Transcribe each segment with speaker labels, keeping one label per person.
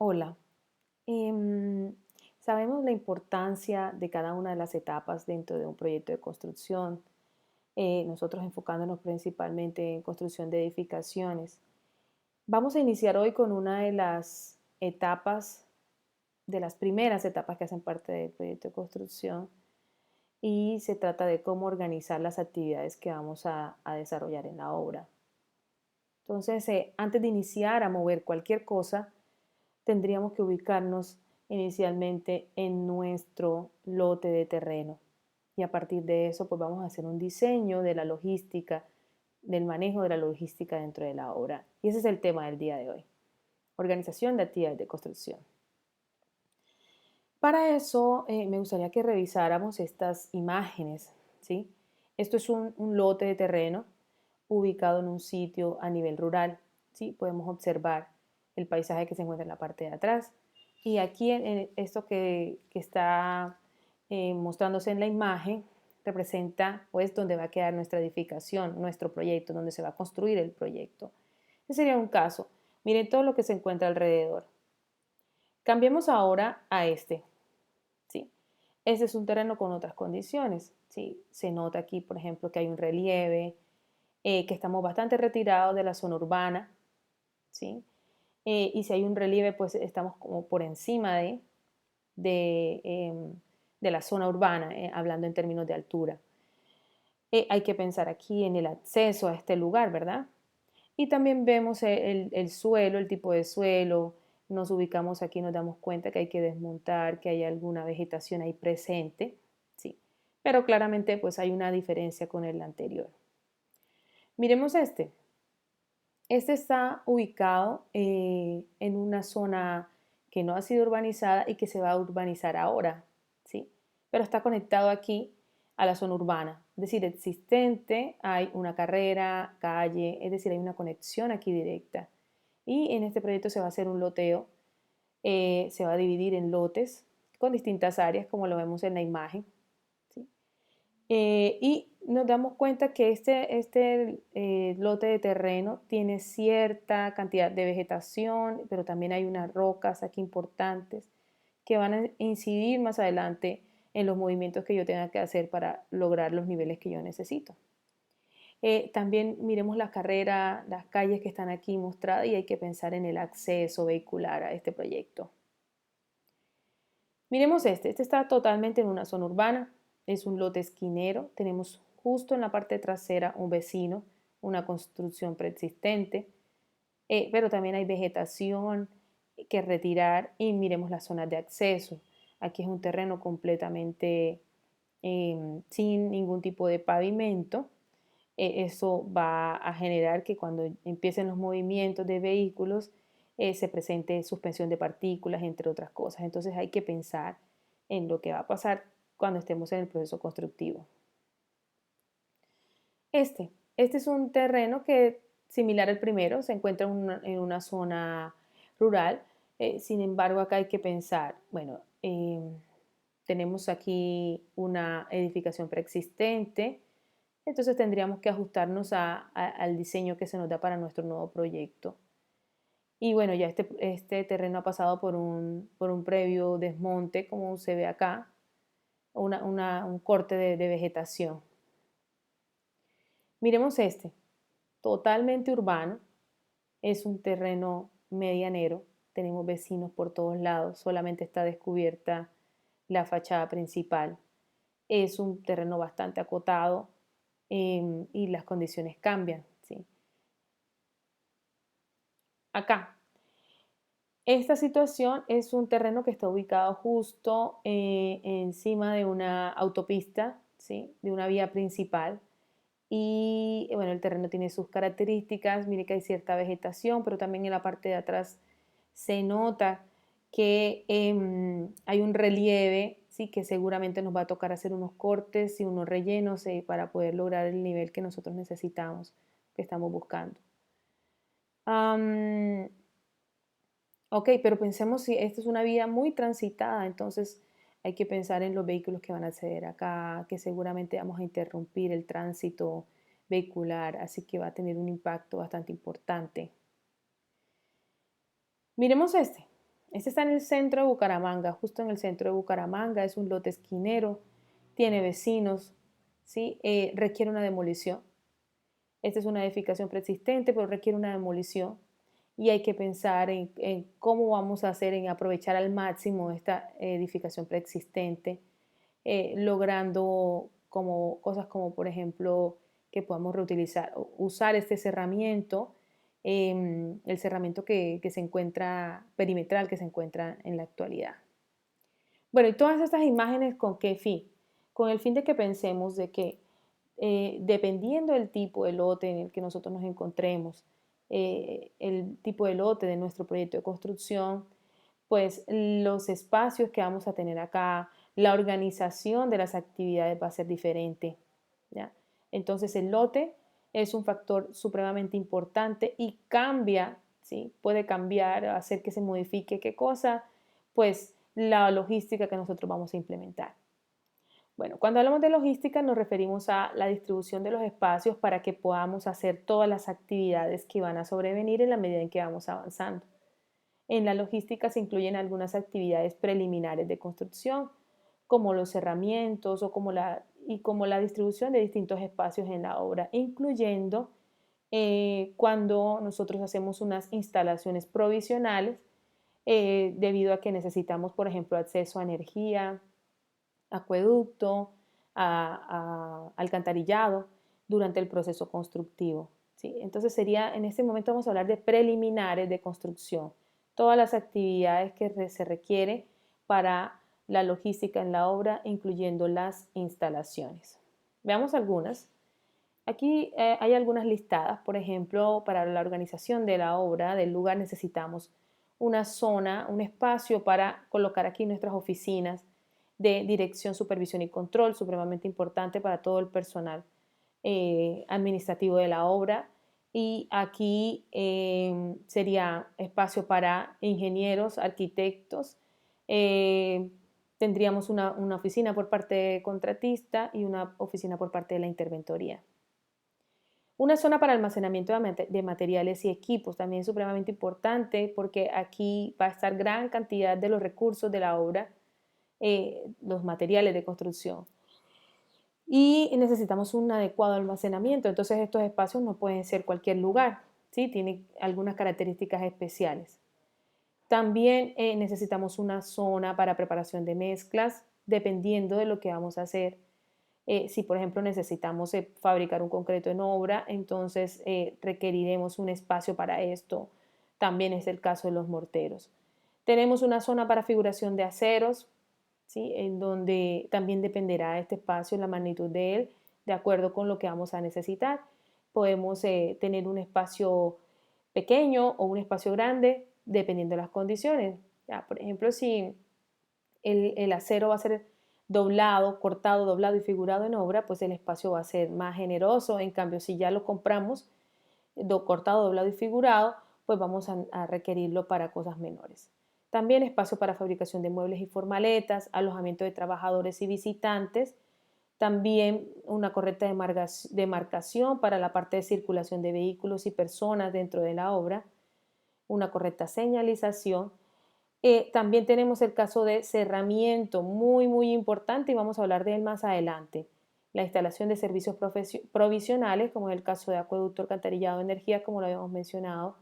Speaker 1: Hola. Em, Sabemos la importancia de cada una de las etapas dentro de un proyecto de construcción, nosotros enfocándonos principalmente en construcción de edificaciones. Vamos a iniciar hoy con una de las etapas, de las primeras etapas que hacen parte del proyecto de construcción, y se trata de cómo organizar las actividades que vamos a desarrollar en la obra. Entonces, antes de iniciar a mover cualquier cosa, tendríamos que ubicarnos inicialmente en nuestro lote de terreno. Y a partir de eso, pues vamos a hacer un diseño de la logística, del manejo de la logística dentro de la obra. Y ese es el tema del día de hoy. Organización de actividades de construcción. Para eso, me gustaría que revisáramos estas imágenes, ¿sí? Esto es un lote de terreno ubicado en un sitio a nivel rural, ¿sí? Podemos observar el paisaje que se encuentra en la parte de atrás. Y aquí en esto que está mostrándose en la imagen representa pues donde va a quedar nuestra edificación, nuestro proyecto, donde se va a construir el proyecto. Ese sería un caso. Miren todo lo que se encuentra alrededor. Cambiemos ahora a este. ¿Sí? Este es un terreno con otras condiciones. ¿Sí? Se nota aquí, por ejemplo, que hay un relieve, que estamos bastante retirados de la zona urbana. ¿Sí? Y si hay un relieve, pues estamos como por encima de, de la zona urbana, hablando en términos de altura. Hay que pensar aquí en el acceso a este lugar, ¿verdad? Y también vemos el suelo, el tipo de suelo. Nos ubicamos aquí, nos damos cuenta que hay que desmontar, que hay alguna vegetación ahí presente, sí. Pero claramente pues hay una diferencia con el anterior. Miremos este. Este está ubicado en una zona que no ha sido urbanizada y que se va a urbanizar ahora, ¿sí? Pero está conectado aquí a la zona urbana, es decir, existente, hay una carrera, calle, es decir, hay una conexión aquí directa. Y en este proyecto se va a hacer un loteo, se va a dividir en lotes con distintas áreas, como lo vemos en la imagen, ¿sí? Y nos damos cuenta que este lote de terreno tiene cierta cantidad de vegetación, pero también hay unas rocas aquí importantes que van a incidir más adelante en los movimientos que yo tenga que hacer para lograr los niveles que yo necesito. También miremos la carrera, las calles que están aquí mostradas y hay que pensar en el acceso vehicular a este proyecto. Miremos este está totalmente en una zona urbana, es un lote esquinero, tenemos justo en la parte trasera un vecino, una construcción preexistente, pero también hay vegetación que retirar y miremos las zonas de acceso. Aquí es un terreno completamente sin ningún tipo de pavimento. Eso va a generar que cuando empiecen los movimientos de vehículos se presente suspensión de partículas, entre otras cosas. Entonces hay que pensar en lo que va a pasar cuando estemos en el proceso constructivo. Este, este es un terreno que, similar al primero, se encuentra en una zona rural. Sin embargo, acá hay que pensar, bueno, tenemos aquí una edificación preexistente, entonces tendríamos que ajustarnos al diseño que se nos da para nuestro nuevo proyecto. Y bueno, ya este terreno ha pasado por un previo desmonte, como se ve acá, un corte de vegetación. Miremos este, totalmente urbano, es un terreno medianero, tenemos vecinos por todos lados, solamente está descubierta la fachada principal. Es un terreno bastante acotado y las condiciones cambian, ¿sí? Acá, esta situación es un terreno que está ubicado justo encima de una autopista, ¿sí? De una vía principal. Y bueno, el terreno tiene sus características, mire que hay cierta vegetación, pero también en la parte de atrás se nota que hay un relieve, sí, que seguramente nos va a tocar hacer unos cortes y unos rellenos para poder lograr el nivel que nosotros necesitamos, que estamos buscando. Ok, pero pensemos si esta es una vía muy transitada, entonces hay que pensar en los vehículos que van a acceder acá, que seguramente vamos a interrumpir el tránsito vehicular, así que va a tener un impacto bastante importante. Miremos este. Este está en el centro de Bucaramanga, justo en el centro de Bucaramanga, es un lote esquinero, tiene vecinos, ¿sí? Requiere una demolición. Esta es una edificación preexistente, pero requiere una demolición y hay que pensar en cómo vamos a hacer, en aprovechar al máximo esta edificación preexistente, logrando cosas como, por ejemplo, que podamos reutilizar, usar este cerramiento, el cerramiento que se encuentra perimetral, que se encuentra en la actualidad. Bueno, y todas estas imágenes, ¿con qué fin? Con el fin de que pensemos de que dependiendo del tipo de lote en el que nosotros nos encontremos, el tipo de lote de nuestro proyecto de construcción, pues los espacios que vamos a tener acá, la organización de las actividades va a ser diferente, ¿ya? Entonces el lote es un factor supremamente importante y cambia, ¿sí? Puede cambiar, hacer que se modifique qué cosa, pues la logística que nosotros vamos a implementar. Bueno, cuando hablamos de logística nos referimos a la distribución de los espacios para que podamos hacer todas las actividades que van a sobrevenir en la medida en que vamos avanzando. En la logística se incluyen algunas actividades preliminares de construcción, como los cerramientos como la distribución de distintos espacios en la obra, incluyendo cuando nosotros hacemos unas instalaciones provisionales, debido a que necesitamos, por ejemplo, acceso a energía, acueducto, alcantarillado durante el proceso constructivo, ¿sí? Entonces en este momento vamos a hablar de preliminares de construcción, todas las actividades que se requiere para la logística en la obra, incluyendo las instalaciones. Veamos algunas. Aquí hay algunas listadas, por ejemplo, para la organización de la obra, del lugar, necesitamos una zona, un espacio para colocar aquí nuestras oficinas de dirección, supervisión y control, supremamente importante para todo el personal administrativo de la obra. Y aquí sería espacio para ingenieros, arquitectos. Tendríamos una oficina por parte de contratista y una oficina por parte de la interventoría. Una zona para almacenamiento de materiales y equipos también es supremamente importante porque aquí va a estar gran cantidad de los recursos de la obra, los materiales de construcción. Y necesitamos un adecuado almacenamiento, entonces estos espacios no pueden ser cualquier lugar, ¿sí? Tienen algunas características especiales. También necesitamos una zona para preparación de mezclas, dependiendo de lo que vamos a hacer. Si, por ejemplo, necesitamos fabricar un concreto en obra, entonces requeriremos un espacio para esto. También es el caso de los morteros. Tenemos una zona para figuración de aceros, ¿sí? En donde también dependerá este espacio, la magnitud de él, de acuerdo con lo que vamos a necesitar. Podemos tener un espacio pequeño o un espacio grande, dependiendo de las condiciones. Ya, por ejemplo, si el acero va a ser doblado, cortado, doblado y figurado en obra, pues el espacio va a ser más generoso. En cambio, si ya lo compramos cortado, doblado y figurado, pues vamos a requerirlo para cosas menores. También espacio para fabricación de muebles y formaletas, alojamiento de trabajadores y visitantes. También una correcta demarcación para la parte de circulación de vehículos y personas dentro de la obra. Una correcta señalización. También tenemos el caso de cerramiento, muy, muy importante, y vamos a hablar de él más adelante. La instalación de servicios provisionales, como es el caso de acueducto, alcantarillado, energía, como lo habíamos mencionado.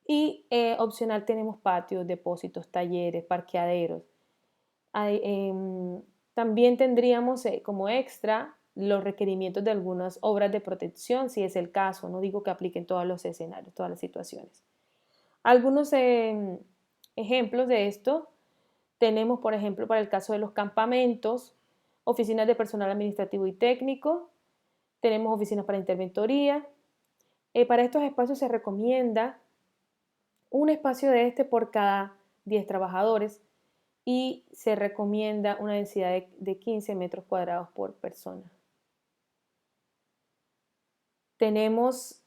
Speaker 1: Y opcional tenemos patios, depósitos, talleres, parqueaderos. También tendríamos como extra los requerimientos de algunas obras de protección, si es el caso. No digo que apliquen todos los escenarios, todas las situaciones. Algunos ejemplos de esto tenemos, por ejemplo, para el caso de los campamentos, oficinas de personal administrativo y técnico, tenemos oficinas para interventoría. Para estos espacios se recomienda un espacio de este por cada 10 trabajadores y se recomienda una densidad de 15 metros cuadrados por persona. Tenemos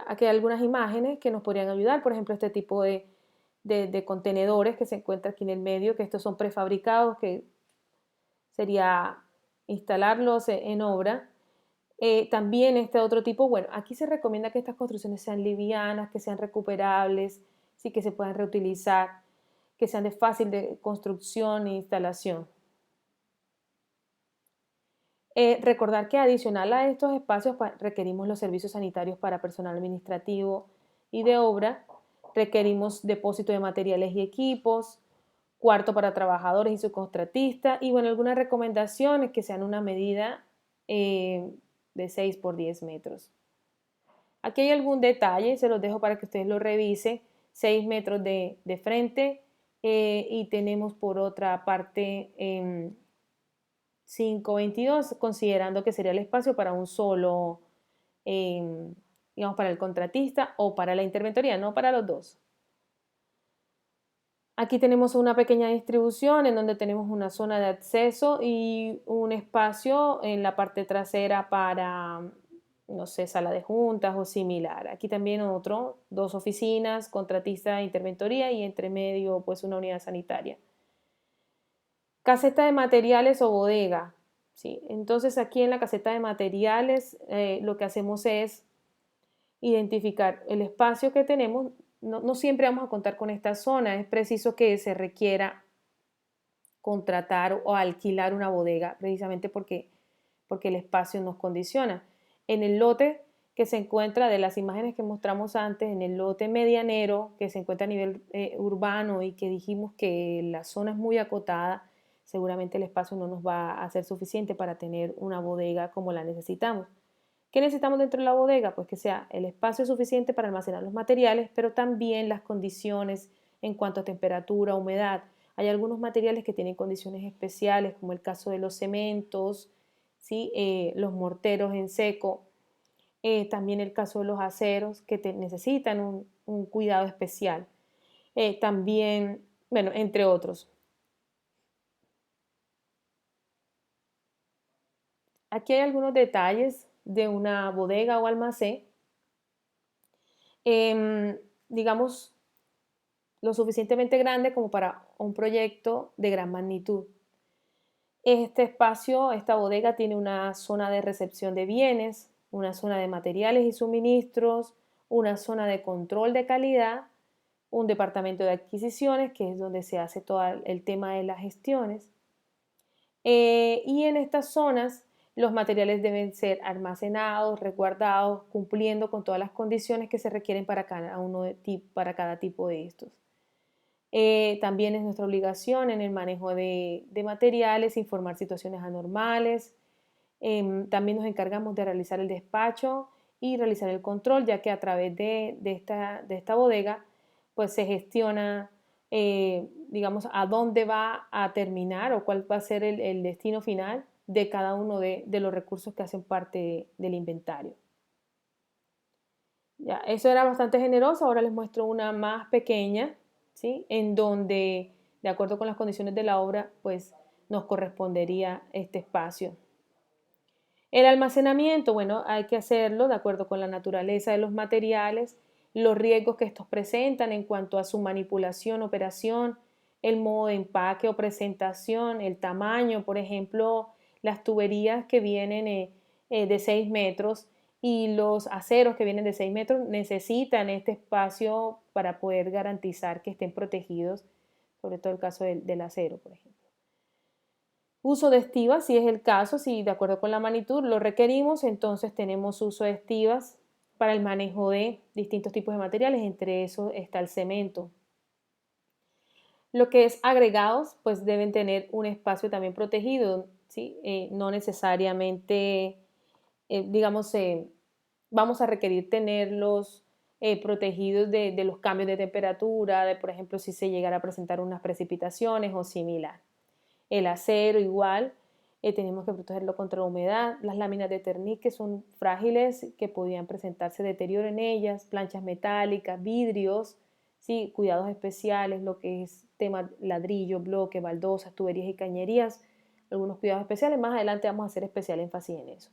Speaker 1: aquí algunas imágenes que nos podrían ayudar, por ejemplo, este tipo de contenedores que se encuentra aquí en el medio, que estos son prefabricados, que sería instalarlos en obra. También este otro tipo, bueno, aquí se recomienda que estas construcciones sean livianas, que sean recuperables, sí, que se puedan reutilizar, que sean de fácil de construcción e instalación. Recordar que adicional a estos espacios requerimos los servicios sanitarios para personal administrativo y de obra, requerimos depósito de materiales y equipos, cuarto para trabajadores y subcontratistas y bueno, algunas recomendaciones que sean una medida de 6 por 10 metros. Aquí hay algún detalle, se los dejo para que ustedes lo revisen. 6 metros de frente y tenemos por otra parte 5,22, considerando que sería el espacio para un solo, digamos, para el contratista o para la interventoría, no para los dos. Aquí tenemos una pequeña distribución en donde tenemos una zona de acceso y un espacio en la parte trasera para, no sé, sala de juntas o similar. Aquí también dos oficinas, contratista, interventoría y entre medio pues una unidad sanitaria. Caseta de materiales o bodega. ¿Sí? Entonces aquí en la caseta de materiales lo que hacemos es identificar el espacio que tenemos. No siempre vamos a contar con esta zona, es preciso que se requiera contratar o alquilar una bodega precisamente porque el espacio nos condiciona. En el lote que se encuentra, de las imágenes que mostramos antes, en el lote medianero que se encuentra a nivel urbano y que dijimos que la zona es muy acotada, seguramente el espacio no nos va a ser suficiente para tener una bodega como la necesitamos. ¿Qué necesitamos dentro de la bodega? Pues que sea el espacio suficiente para almacenar los materiales, pero también las condiciones en cuanto a temperatura, humedad. Hay algunos materiales que tienen condiciones especiales, como el caso de los cementos, ¿sí? Los morteros en seco, también el caso de los aceros que necesitan un cuidado especial. También, bueno, entre otros. Aquí hay algunos detalles de una bodega o almacén. Digamos, lo suficientemente grande como para un proyecto de gran magnitud. Este espacio, esta bodega tiene una zona de recepción de bienes, una zona de materiales y suministros, una zona de control de calidad, un departamento de adquisiciones, que es donde se hace todo el tema de las gestiones. Y en estas zonas los materiales deben ser almacenados, resguardados, cumpliendo con todas las condiciones que se requieren para cada tipo de estos. También es nuestra obligación en el manejo de materiales, informar situaciones anormales. También nos encargamos de realizar el despacho y realizar el control, ya que a través de esta bodega pues se gestiona, digamos, a dónde va a terminar o cuál va a ser el destino final de cada uno de los recursos que hacen parte del inventario. Ya, eso era bastante generoso, ahora les muestro una más pequeña, ¿sí? En donde, de acuerdo con las condiciones de la obra, pues nos correspondería este espacio. El almacenamiento, bueno, hay que hacerlo de acuerdo con la naturaleza de los materiales, los riesgos que estos presentan en cuanto a su manipulación, operación, el modo de empaque o presentación, el tamaño, por ejemplo, las tuberías que vienen de 6 metros y los aceros que vienen de 6 metros necesitan este espacio para poder garantizar que estén protegidos, sobre todo el caso del acero, por ejemplo. Uso de estivas, si es el caso, si de acuerdo con la magnitud lo requerimos, entonces tenemos uso de estivas para el manejo de distintos tipos de materiales, entre esos está el cemento. Lo que es agregados, pues deben tener un espacio también protegido, ¿sí? No necesariamente, digamos, vamos a requerir tenerlos protegidos de los cambios de temperatura, de por ejemplo si se llegara a presentar unas precipitaciones o similar. El acero igual, tenemos que protegerlo contra la humedad, las láminas de Eternit que son frágiles, que podían presentarse deterioro en ellas, planchas metálicas, vidrios, ¿sí? Cuidados especiales, lo que es tema ladrillo, bloque, baldosas, tuberías y cañerías, algunos cuidados especiales, más adelante vamos a hacer especial énfasis en eso.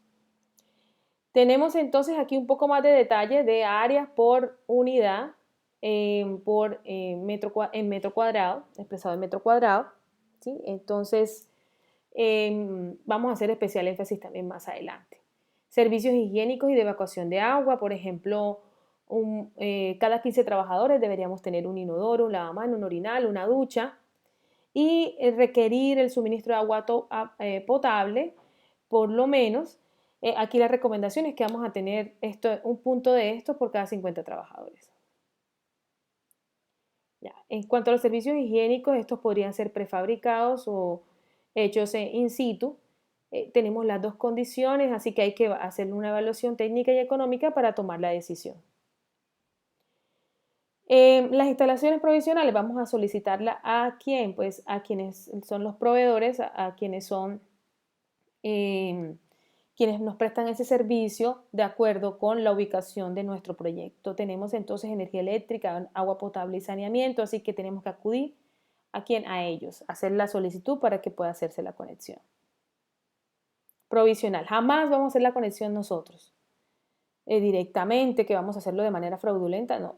Speaker 1: Tenemos entonces aquí un poco más de detalle de áreas por unidad, en metro cuadrado, expresado en metro cuadrado, ¿sí? Entonces, vamos a hacer especial énfasis también más adelante. Servicios higiénicos y de evacuación de agua, por ejemplo, cada 15 trabajadores deberíamos tener un inodoro, un lavamanos, un orinal, una ducha y requerir el suministro de agua potable, por lo menos. Aquí la recomendación es que vamos a tener un punto de esto por cada 50 trabajadores. Ya. En cuanto a los servicios higiénicos, estos podrían ser prefabricados o hechos in situ. Tenemos las dos condiciones, así que hay que hacer una evaluación técnica y económica para tomar la decisión. Las instalaciones provisionales vamos a solicitarla a quién, pues a quienes son los proveedores, a quienes son quienes nos prestan ese servicio de acuerdo con la ubicación de nuestro proyecto. Tenemos entonces energía eléctrica, agua potable y saneamiento, así que tenemos que acudir a quién, a ellos, hacer la solicitud para que pueda hacerse la conexión. Provisional, jamás vamos a hacer la conexión nosotros directamente, que vamos a hacerlo de manera fraudulenta, no.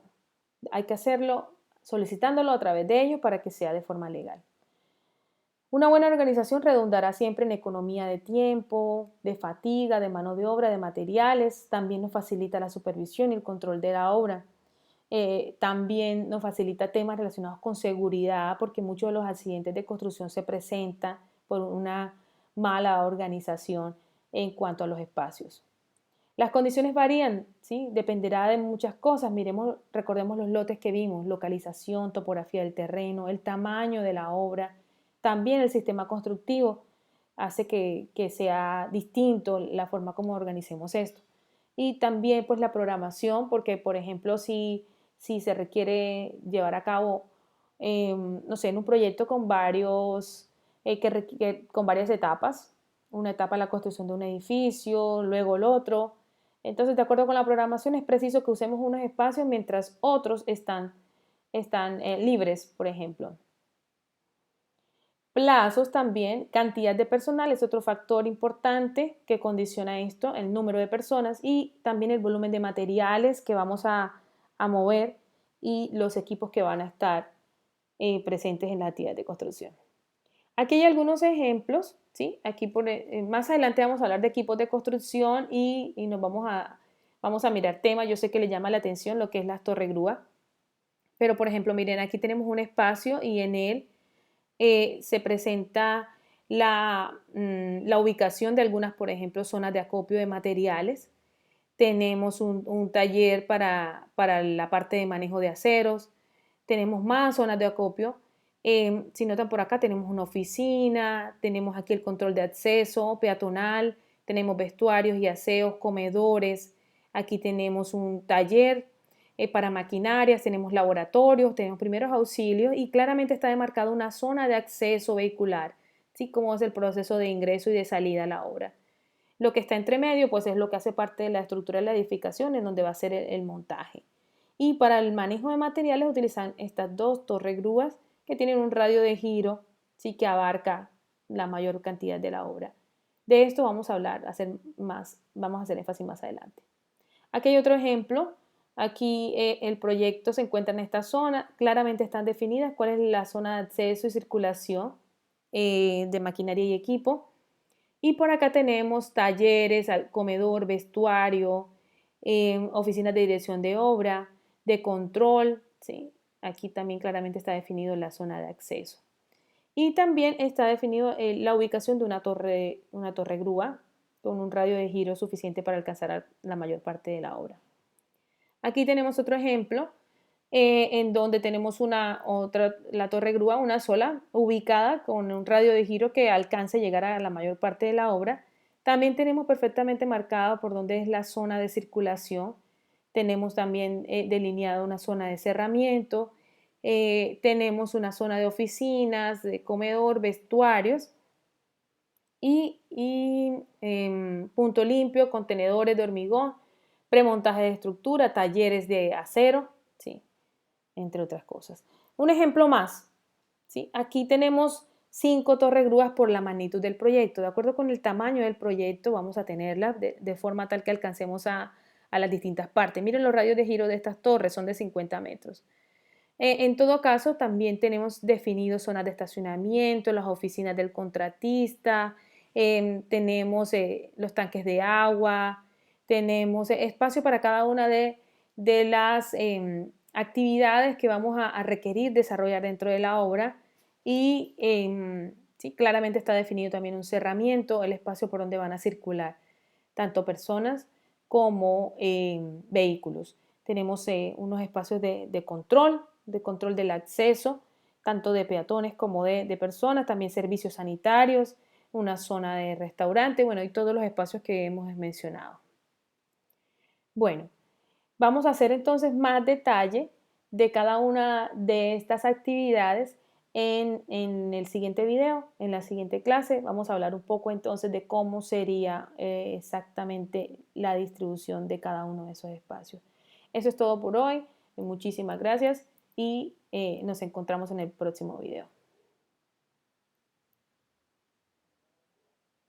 Speaker 1: Hay que hacerlo solicitándolo a través de ellos para que sea de forma legal. Una buena organización redundará siempre en economía de tiempo, de fatiga, de mano de obra, de materiales. También nos facilita la supervisión y el control de la obra. También nos facilita temas relacionados con seguridad, porque muchos de los accidentes de construcción se presentan por una mala organización en cuanto a los espacios. Las condiciones varían, ¿sí? Dependerá de muchas cosas. Recordemos los lotes que vimos: localización, topografía del terreno, el tamaño de la obra. También el sistema constructivo hace que sea distinto la forma como organicemos esto. Y también pues la programación, porque por ejemplo si se requiere llevar a cabo, no sé, en un proyecto con con varias etapas, una etapa la construcción de un edificio, luego el otro. Entonces, de acuerdo con la programación, es preciso que usemos unos espacios mientras otros están libres, por ejemplo. Plazos también, cantidad de personal es otro factor importante que condiciona esto, el número de personas y también el volumen de materiales que vamos a mover y los equipos que van a estar presentes en la actividad de construcción. Aquí hay algunos ejemplos, ¿sí? Aquí más adelante vamos a hablar de equipos de construcción y nos vamos a mirar temas. Yo sé que le llama la atención lo que es las torres grúa, pero por ejemplo, miren, aquí tenemos un espacio y en él se presenta la ubicación de algunas, por ejemplo, zonas de acopio de materiales. Tenemos un taller para la parte de manejo de aceros. Tenemos más zonas de acopio. Si notan por acá, tenemos una oficina, tenemos aquí el control de acceso peatonal, tenemos vestuarios y aseos, comedores. Aquí tenemos un taller para maquinarias, tenemos laboratorios, tenemos primeros auxilios y claramente está demarcada una zona de acceso vehicular, ¿sí? Como es el proceso de ingreso y de salida a la obra. Lo que está entre medio, pues es lo que hace parte de la estructura de la edificación, en donde va a ser el montaje. Y para el manejo de materiales utilizan estas dos torres grúas que tienen un radio de giro, sí, que abarca la mayor cantidad de la obra. De esto vamos a hablar, vamos a hacer énfasis más adelante. Aquí hay otro ejemplo. Aquí el proyecto se encuentra en esta zona. Claramente están definidas cuál es la zona de acceso y circulación de maquinaria y equipo. Y por acá tenemos talleres, comedor, vestuario, oficinas de dirección de obra, de control, ¿sí? Aquí también claramente está definido la zona de acceso. Y también está definido la ubicación de una torre grúa con un radio de giro suficiente para alcanzar la mayor parte de la obra. Aquí tenemos otro ejemplo en donde tenemos la torre grúa, una sola, ubicada con un radio de giro que alcance a llegar a la mayor parte de la obra. También tenemos perfectamente marcado por dónde es la zona de circulación. Tenemos también delineada una zona de cerramiento. Tenemos una zona de oficinas, de comedor, vestuarios y punto limpio, contenedores de hormigón, premontaje de estructura, talleres de acero, ¿sí? Entre otras cosas. Un ejemplo más, ¿sí? Aquí tenemos 5 torres grúas por la magnitud del proyecto. De acuerdo con el tamaño del proyecto vamos a tenerlas de forma tal que alcancemos a las distintas partes. Miren los radios de giro de estas torres, son de 50 metros. En todo caso, también tenemos definidos zonas de estacionamiento, las oficinas del contratista, tenemos los tanques de agua, tenemos espacio para cada una de de las actividades que vamos a requerir desarrollar dentro de la obra y sí, claramente está definido también un cerramiento, el espacio por donde van a circular tanto personas como vehículos. Tenemos unos espacios de control del acceso, tanto de peatones como de personas, también servicios sanitarios, una zona de restaurante, bueno, y todos los espacios que hemos mencionado. Bueno, vamos a hacer entonces más detalle de cada una de estas actividades en el siguiente video, en la siguiente clase. Vamos a hablar un poco entonces de cómo sería exactamente la distribución de cada uno de esos espacios. Eso es todo por hoy. Muchísimas gracias y nos encontramos en el próximo video.